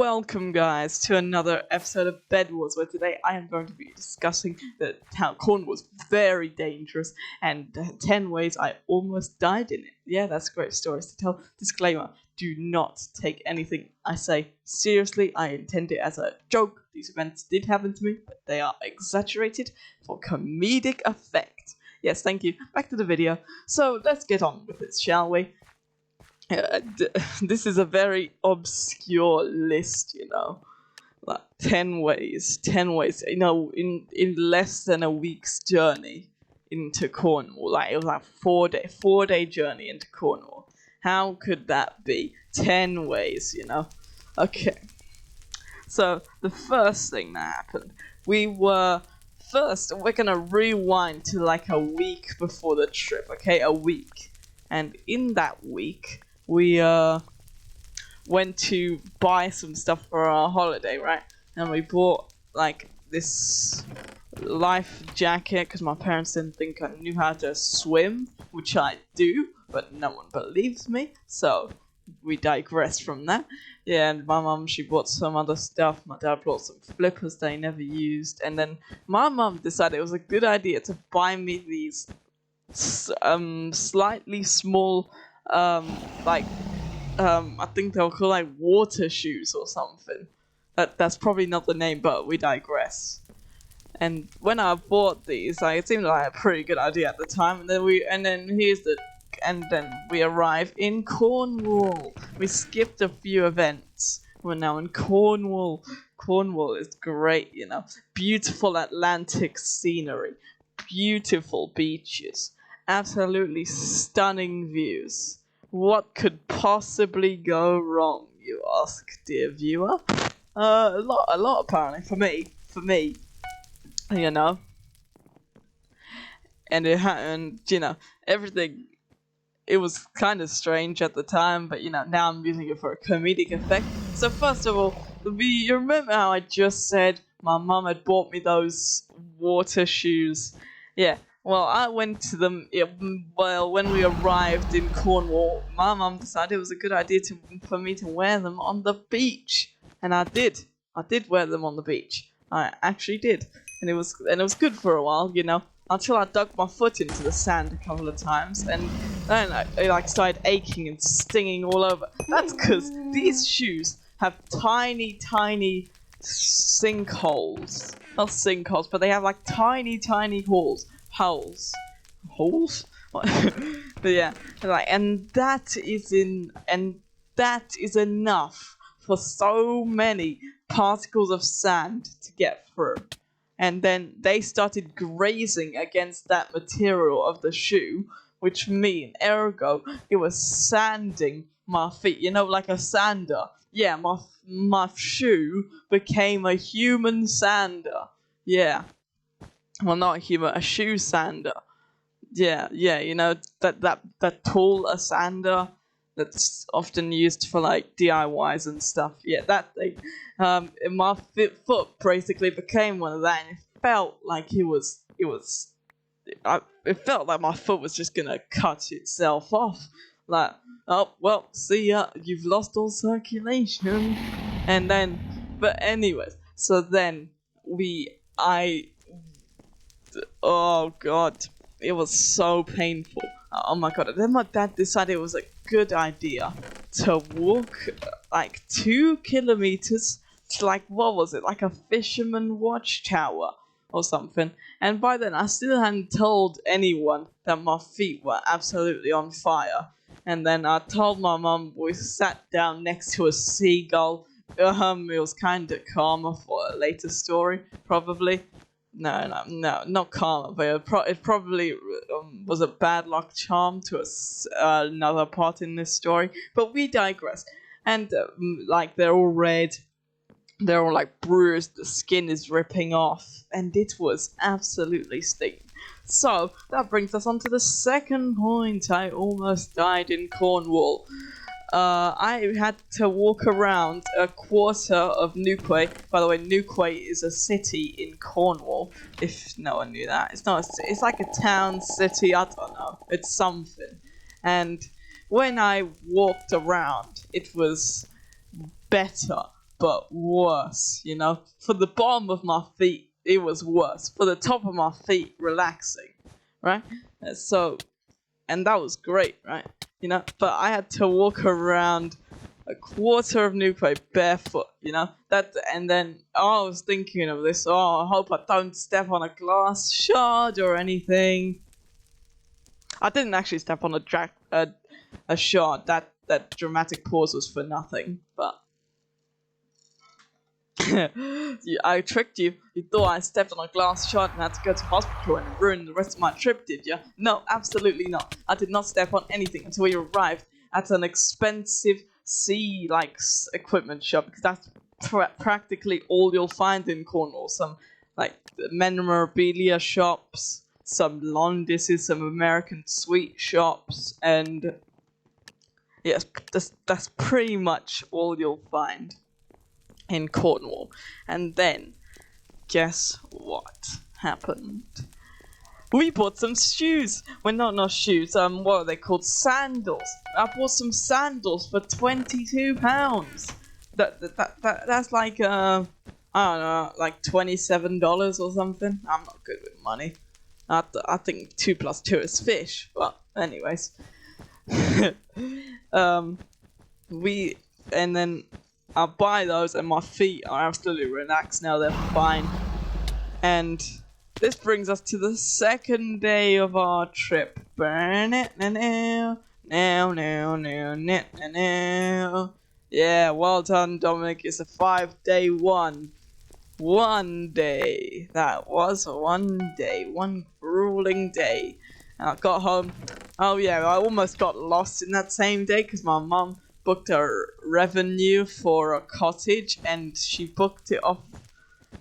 Welcome guys to another episode of BedWars, where today I am going to be discussing how Cornwall was very dangerous and 10 ways I almost died in it. Yeah, that's great stories to tell. Disclaimer, do not take anything I say seriously. I intend it as a joke. These events did happen to me, but they are exaggerated for comedic effect. Yes, thank you. Back to the video. So let's get on with it, shall we? This is a very obscure list, like 10 ways, in less than a week's journey into Cornwall. Like, it was like 4-day journey into Cornwall. How could that be? 10 ways, Okay. So, the first thing that happened, we're gonna rewind to like a week before the trip, okay? A week. And in that week, we went to buy some stuff for our holiday, right? And we bought like this life jacket because my parents didn't think I knew how to swim, which I do, but no one believes me. So we digress from that. Yeah, and my mum, she bought some other stuff. My dad bought some flippers they never used, and then my mum decided it was a good idea to buy me these slightly small I think they'll call like water shoes or something. That's probably not the name, but we digress. And when I bought these, it seemed like a pretty good idea at the time. And then we arrive in Cornwall. We skipped a few events. We're now in Cornwall. Cornwall is great, Beautiful Atlantic scenery, beautiful beaches, absolutely stunning views. What could possibly go wrong, you ask, dear viewer? A lot apparently, for me, And everything, it was kind of strange at the time, but now I'm using it for a comedic effect. So first of all, you remember how I just said my mum had bought me those water shoes? Yeah. Well, I went to them. When we arrived in Cornwall, my mum decided it was a good idea for me to wear them on the beach, and I did. I did wear them on the beach. I actually did, and it was good for a while, until I dug my foot into the sand a couple of times, and then it started aching and stinging all over. That's because these shoes have tiny sinkholes. Not sinkholes, but they have like tiny holes. Holes? But yeah, and that is enough for so many particles of sand to get through. And then they started grazing against that material of the shoe, which mean, ergo, it was sanding my feet, like a sander. Yeah, my shoe became a human sander. Yeah. Well, not a human, a shoe sander. Yeah, that tool, a sander, that's often used for like DIYs and stuff. Yeah, that thing. My foot basically became one of that, and it felt like it felt like my foot was just gonna cut itself off. Like, oh well, see ya, you've lost all circulation. And then, but anyways, so then oh god, it was so painful. Oh my god. And then my dad decided it was a good idea to walk like 2 kilometers to like, what was it, like a fisherman watchtower or something. And by then I still hadn't told anyone that my feet were absolutely on fire. And then I told my mum. We sat down next to a seagull. It was kind of calmer for a later story, probably. No, not karma, but it probably was a bad luck charm to another part in this story. But we digress. And they're all red, they're all like bruised, the skin is ripping off, and it was absolutely stinging. So that brings us on to the second point. I almost died in Cornwall. I had to walk around a quarter of Newquay. By the way, Newquay is a city in Cornwall, if no one knew that. It's like a town, city, I don't know. It's something. And when I walked around, it was better, but worse, you know. For the bottom of my feet, it was worse. For the top of my feet, relaxing, right? And that was great, right? You know, but I had to walk around a quarter of Newquay barefoot, you know. And then I was thinking of this. Oh, I hope I don't step on a glass shard or anything. I didn't actually step on a shard. That dramatic pause was for nothing, but I tricked you. You thought I stepped on a glass shard and had to go to hospital and ruin the rest of my trip, did you? No, absolutely not. I did not step on anything until we arrived at an expensive equipment shop, because that's practically all you'll find in Cornwall. Some memorabilia shops, some lawn dishes, some American sweet shops, and yes, that's pretty much all you'll find in Cornwall. And then, guess what happened? We bought some shoes. Well, not shoes. What are they called? Sandals. I bought some sandals for £22. That's like I don't know, like $27 or something. I'm not good with money. I think 2 + 2 is fish. But anyways, and then I buy those, and my feet are absolutely relaxed now. They're fine. And this brings us to the second day of our trip. Yeah, well done, Dominic. It's a 5-day one. One day. That was one day. One grueling day. And I got home. Oh yeah, I almost got lost in that same day because my mum booked a revenue for a cottage, and she booked it off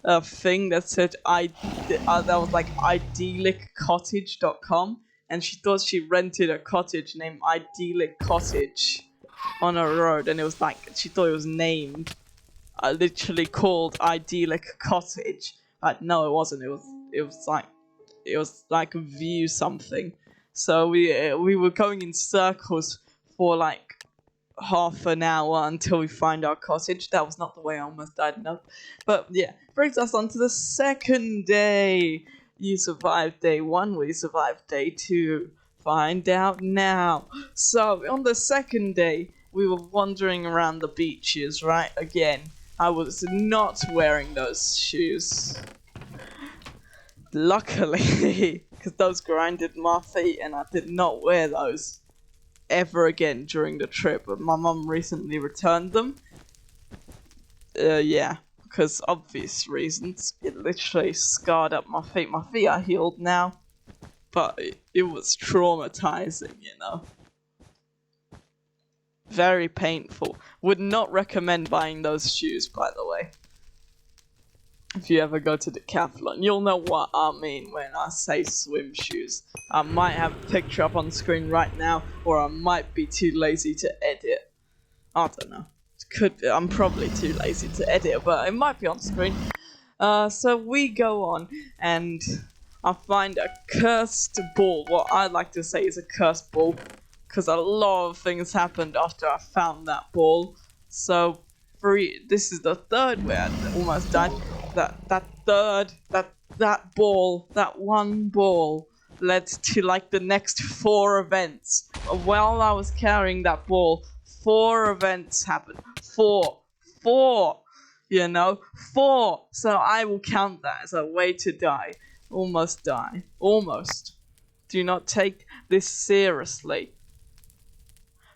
a thing that said that was like IdeaCottage.com, and she thought she rented a cottage named Idyllic Cottage on a road, and it was like, she thought it was named literally called Idyllic Cottage. No, it wasn't. It was like a view something. So we were going in circles for like half an hour until we find our cottage. That was not the way I almost died, no. But yeah, brings us on to the second day. You survived day 1, we survived day 2. Find out now. So on the second day, we were wandering around the beaches, right? Again, I was not wearing those shoes. Luckily, because those grinded my feet, and I did not wear those ever again during the trip. But my mum recently returned them. Yeah, because obvious reasons. It literally scarred up my feet. My feet are healed now, but it was traumatizing, you know. Very painful. Would not recommend buying those shoes, by the way. If you ever go to Decathlon, you'll know what I mean when I say swim shoes. I might have a picture up on the screen right now, or I might be too lazy to edit. I don't know. I'm probably too lazy to edit, but it might be on screen. So we go on, and I find a cursed ball. What I'd like to say is a cursed ball, because a lot of things happened after I found that ball. So this is the third way I almost died. That one ball led to like the next 4 events. While I was carrying that ball, 4 events happened. 4, you know, 4. So I will count that as a way to die. Almost die. Almost. Do not take this seriously.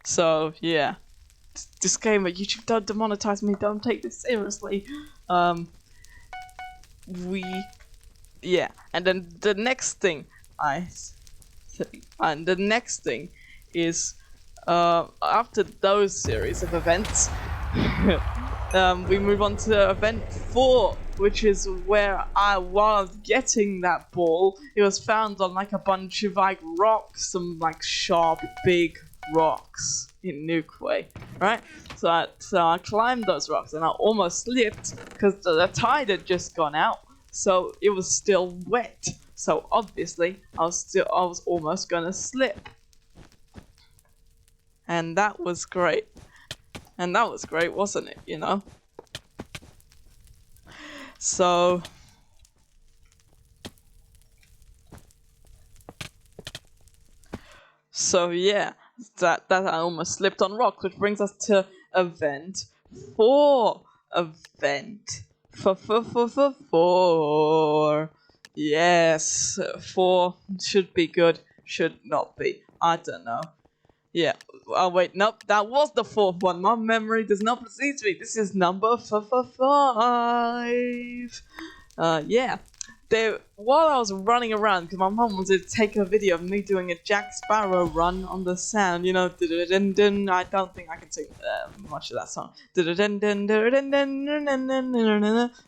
So yeah, disclaimer: YouTube, don't demonetize me. Don't take this seriously. And then the next thing is after those series of events, we move on to event 4, which is where while getting that ball, it was found on like a bunch of like rocks, some like sharp big rocks in Newquay, right? So I climbed those rocks, and I almost slipped because the tide had just gone out, so it was still wet. So obviously, I was almost gonna slip, and that was great. And that was great, wasn't it? You know. So yeah, that I almost slipped on rocks, which brings us to event 4. Event 4. Yes, 4 should be good, should not be. I don't know. Yeah. Oh wait, nope. That was the 4th one. My memory does not precede me. This is number 5. Yeah. While I was running around, because my mum wanted to take a video of me doing a Jack Sparrow run on the sound, you know, dun. I don't think I can sing much of that song.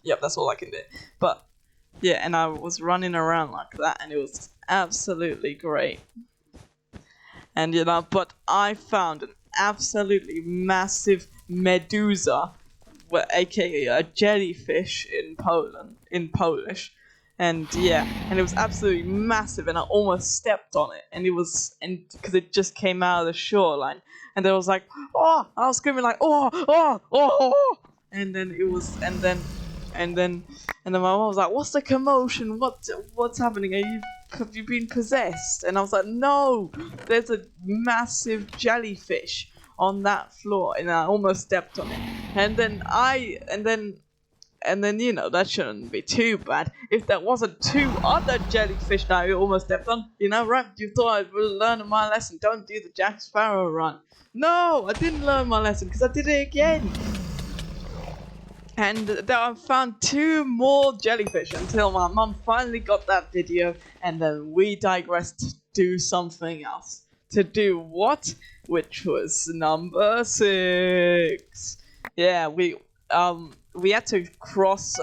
Yep, that's all I can do. But yeah, and I was running around like that, and it was absolutely great. And you know, but I found an absolutely massive medusa, aka a jellyfish in Polish. And yeah, and it was absolutely massive, and I almost stepped on it, and because it just came out of the shoreline, and I was like, oh, I was screaming like, oh, and then my mom was like, what's the commotion? What's happening? Have you been possessed? And I was like, no, there's a massive jellyfish on that floor, and I almost stepped on it, and then you know, that shouldn't be too bad. If there wasn't 2 other jellyfish that I almost stepped on, you know, right? You thought I would learn my lesson. Don't do the Jack Sparrow run. No, I didn't learn my lesson because I did it again. And then I found 2 more jellyfish until my mum finally got that video, and then we digressed to do something else. To do what? Which was number 6. Yeah, we had to cross,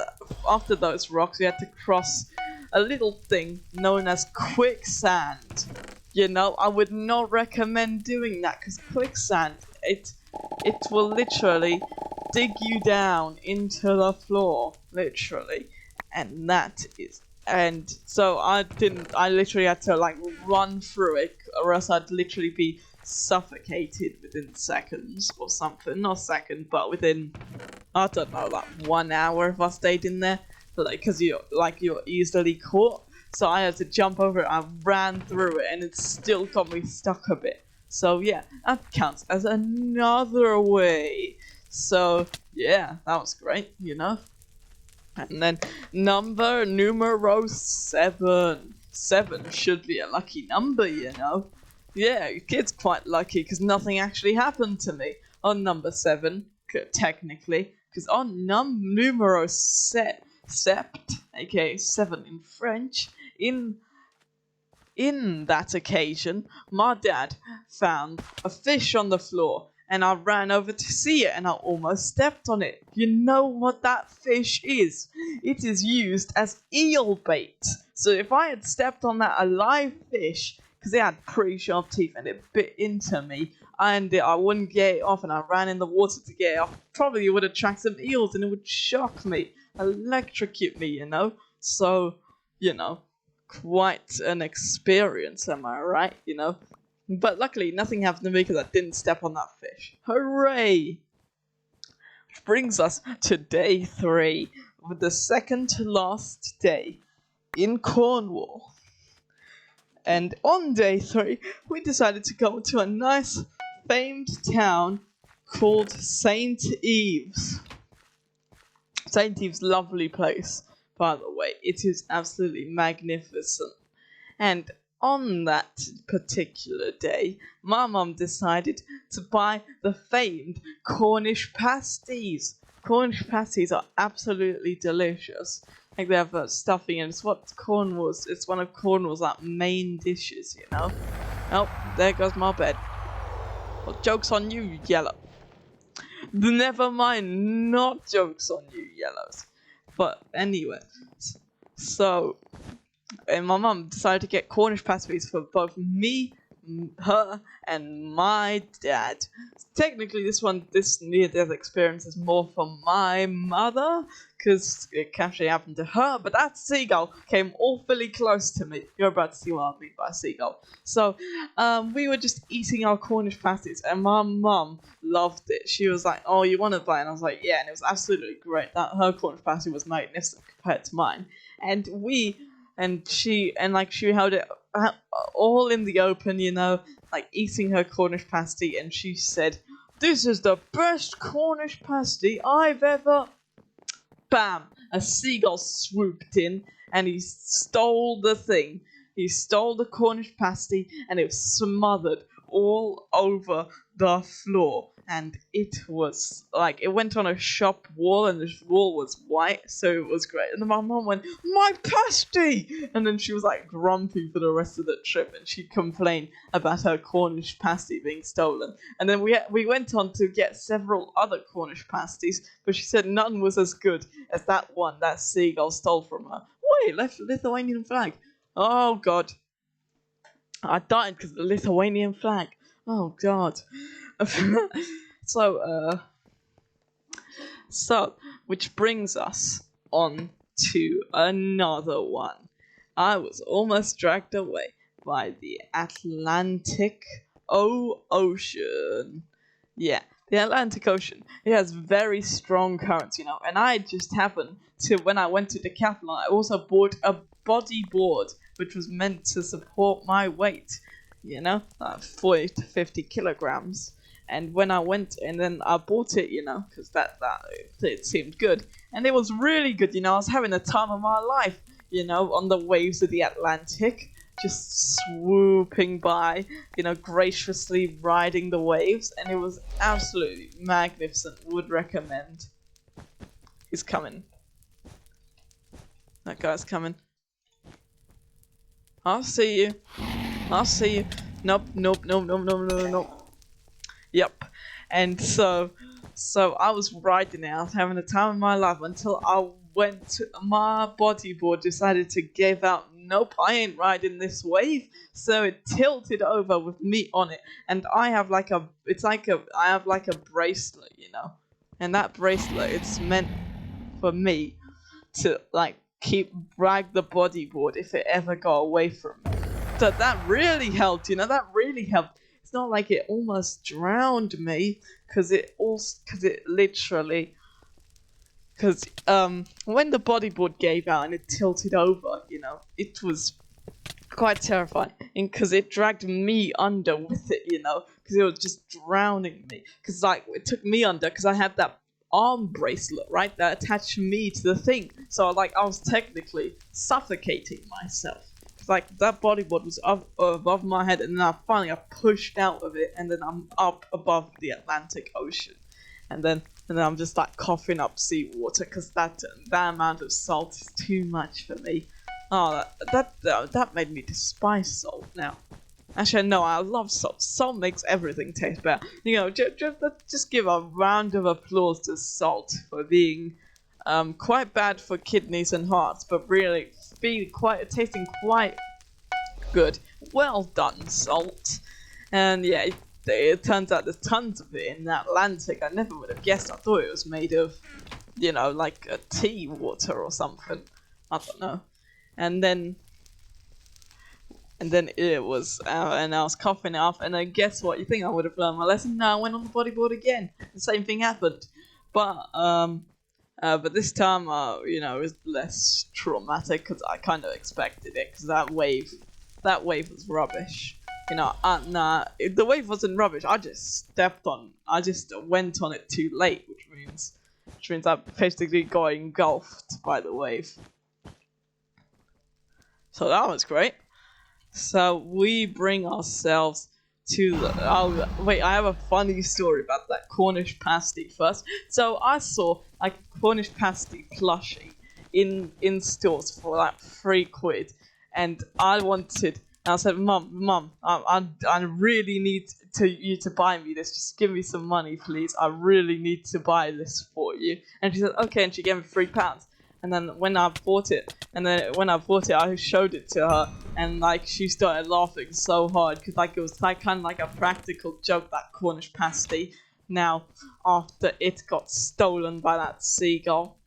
after those rocks, we had to cross a little thing known as quicksand. You know, I would not recommend doing that, because quicksand, it will literally dig you down into the floor, literally. And so I literally had to like run through it, or else I'd literally be suffocated within seconds or something. Not second, but within, I don't know, like 1 hour if I stayed in there. But like, because you're easily caught. So I had to jump over it. I ran through it, and it still got me stuck a bit. So yeah, that counts as another way. So yeah, that was great, you know. And then numero 7. 7 should be a lucky number, you know. Yeah, kid's quite lucky because nothing actually happened to me on number 7, technically. Because on numero sept, aka 7 in French, in that occasion, my dad found a fish on the floor, and I ran over to see it, and I almost stepped on it. You know what that fish is? It is used as eel bait. So if I had stepped on that alive fish, because it had pretty sharp teeth and it bit into me, and I wouldn't get it off, and I ran in the water to get it off, probably would attract some eels, and it would shock me, electrocute me, you know? So, you know, quite an experience, am I right, you know? But luckily, nothing happened to me because I didn't step on that fish. Hooray! Which brings us to day 3, with the second to last day in Cornwall. And on day 3, we decided to go to a nice, famed town called St. Eves. St. Eves, lovely place, by the way. It is absolutely magnificent. And on that particular day, my mum decided to buy the famed Cornish Pasties. Cornish Pasties are absolutely delicious. Like, they have stuffing, and it's one of Cornwall's like main dishes, you know. Oh, there goes my bed. Well, joke's on you, yellow. Never mind, not jokes on you, yellows. But anyway, so, and my mum decided to get Cornish pasties for both me, her and my dad. Technically, this near-death experience is more for my mother, because it actually happened to her, but that seagull came awfully close to me. You're about to see what I mean by seagull. So, we were just eating our Cornish pasties, and my mum loved it. She was like, "Oh, you want to buy it?" And I was like, "Yeah," and it was absolutely great. That her Cornish pasty was magnificent compared to mine. And she held it all in the open, like eating her Cornish pasty, and she said, "This is the best Cornish pasty I've ever..." Bam! A seagull swooped in, and he stole the thing. He stole the Cornish pasty, and it was smothered all over the floor. And it was like, it went on a shop wall, and the wall was white, so it was great. And then my mum went, "My pasty!" And then she was like grumpy for the rest of the trip, and she complained about her Cornish pasty being stolen. And then we went on to get several other Cornish pasties, but she said none was as good as that one that seagull stole from her. Wait, left Lithuanian flag. Oh god. I died because of the Lithuanian flag. Oh god. So, which brings us on to another one. I was almost dragged away by the Atlantic Ocean. Yeah, the Atlantic Ocean. It has very strong currents, and I just happened to, when I went to Decathlon, I also bought a bodyboard, which was meant to support my weight, 40 to 50 kilograms. And when I went, and then I bought it, because it seemed good. And it was really good, I was having the time of my life, on the waves of the Atlantic, just swooping by, graciously riding the waves. And it was absolutely magnificent. Would recommend. He's coming. That guy's coming. I'll see you. Nope. Yep. And so I was riding it. I was having the time of my life until my bodyboard decided to give out. Nope, I ain't riding this wave. So it tilted over with me on it. And I have I have like a bracelet, And that bracelet, it's meant for me to drag the bodyboard if it ever got away from me. So that really helped, that really helped. It's not like it almost drowned me, because when the bodyboard gave out and it tilted over, it was quite terrifying, because it dragged me under with it, because it was just drowning me, because it took me under, because I had that arm bracelet, right, that attached me to the thing, so I was technically suffocating myself. That bodyboard was above my head, and then I pushed out of it, and then I'm up above the Atlantic Ocean, and then I'm just coughing up seawater, because that amount of salt is too much for me. Oh, that made me despise salt now. Actually, no, I love salt. Salt makes everything taste better. Just give a round of applause to salt for being quite bad for kidneys and hearts, but really tasting quite good. Well done, salt. And yeah, it turns out there's tons of it in the Atlantic. I never would have guessed. I thought it was made of, like a tea water or something. I don't know. And then it was, and I was coughing it up, and then guess what? You think I would have learned my lesson? No, I went on the bodyboard again. The same thing happened. But this time, it was less traumatic, because I kind of expected it, because that wave was rubbish. The wave wasn't rubbish. I just went on it too late, which means I basically got engulfed by the wave. So that was great. So we bring ourselves to wait, I have a funny story about that Cornish pasty first. So I saw a Cornish pasty plushie in stores for £3, and I said, Mum, I really need you to buy me this. Just give me some money, please. I really need to buy this for you. And she said, okay, and she gave me £3. And then when I bought it, I showed it to her, and like she started laughing so hard because like it was like kind of like a practical joke, that Cornish pasty. Now, after it got stolen by that seagull,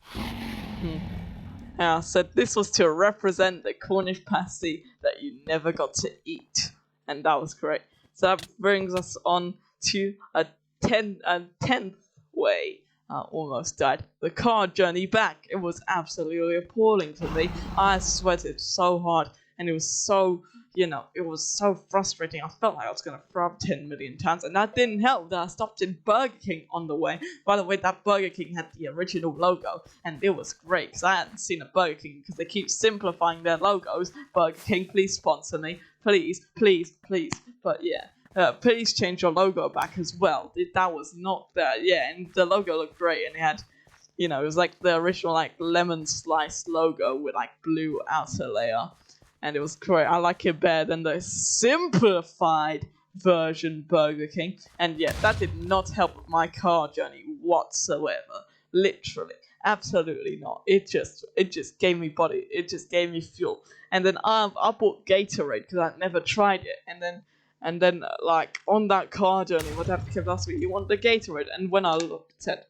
so this was to represent the Cornish pasty that you never got to eat, and that was great. So that brings us on to a 10th way. I almost died. The car journey back. It was absolutely appalling for me. I sweated so hard, and it was so, it was so frustrating. I felt like I was going to throw up 10 million times, and that didn't help that I stopped in Burger King on the way. By the way, that Burger King had the original logo, and it was great, because I hadn't seen a Burger King, because they keep simplifying their logos. Burger King, please sponsor me. Please, please, please. But yeah. Please change your logo back as well. That was not there. Yeah, and the logo looked great, and it had, it was like the original like lemon slice logo with like blue outer layer, and it was great. I like it better than the simplified version Burger King, and yeah, that did not help my car journey whatsoever. Literally, absolutely not. It just gave me body. It just gave me fuel. And then I bought Gatorade because I'd never tried it, and then, like, on that car journey, my dad kept asking me, you want the Gatorade? And when I looked at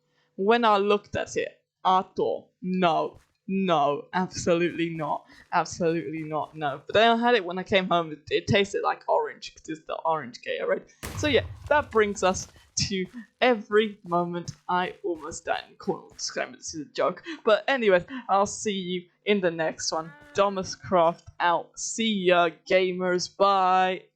it, I thought, no, absolutely not, no. But then I had it when I came home. It tasted like orange, because it's the orange Gatorade. So yeah, that brings us to every moment I almost died in Cornwall. Disclaimer, this is a joke. But anyways, I'll see you in the next one. Thomas Craft out. See ya, gamers. Bye.